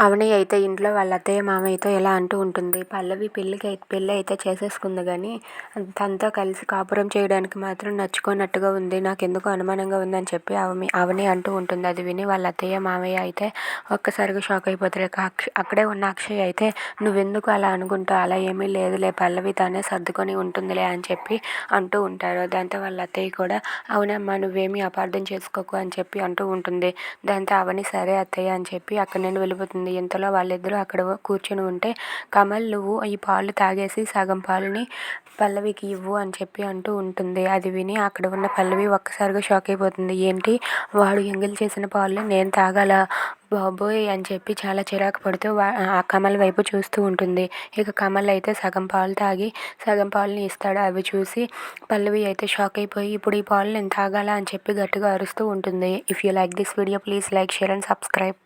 అవని అయితే ఇంట్లో వాళ్ళ అత్తయ్య మామయ్యతో ఇలా అంటూ ఉంటుంది. పల్లవి పెళ్ళి అయితే చేసేసుకుంది కానీ తనతో కలిసి కాపురం చేయడానికి మాత్రం నచ్చుకోనట్టుగా ఉంది. నాకెందుకో అనుమానంగా ఉందని చెప్పి అవని అంటూ ఉంటుంది. అది విని వాళ్ళ అత్తయ్య మామయ్య అయితే ఒక్కసారిగా షాక్ అయిపోతారు. అక్కడే ఉన్న అక్షయ్ అయితే నువ్వెందుకు అలా అనుకుంటావు, అలా ఏమీ లేదులే, పల్లవి తానే సర్దుకొని ఉంటుందిలే అని చెప్పి అంటూ ఉంటారు. దాంతో వాళ్ళ అత్తయ్య కూడా అవునమ్మా నువ్వేమీ అపార్థం చేసుకోకు అని చెప్పి అంటూ ఉంటుంది. దాంతో అవని సరే అత్తయ్య అని చెప్పి అక్కడి నుండి వెళ్ళిపోతుంది. ఇంతలో వాళ్ళిద్దరూ అక్కడ కూర్చొని ఉంటే కమల్ నువ్వు ఈ పాలు తాగేసి సగం పాలని పల్లవికి ఇవ్వు అని చెప్పి అంటూ ఉంటుంది. అది విని అక్కడ ఉన్న పల్లవి ఒక్కసారిగా షాక్ అయిపోతుంది. ఏంటి వాడు ఎంగిల్ చేసిన పాలు నేను తాగాల బాబోయ్ అని చెప్పి చాలా చిరాకు పడుతూ ఆ కమల్ వైపు చూస్తూ ఉంటుంది. ఇక కమల్ అయితే సగం పాలు తాగి సగం పాలని ఇస్తాడు. అవి చూసి పల్లవి అయితే షాక్ అయిపోయి ఇప్పుడు ఈ పాలు నేను తాగాల అని చెప్పి గట్టిగా అరుస్తూ ఉంటుంది. If you like this video please like share and subscribe.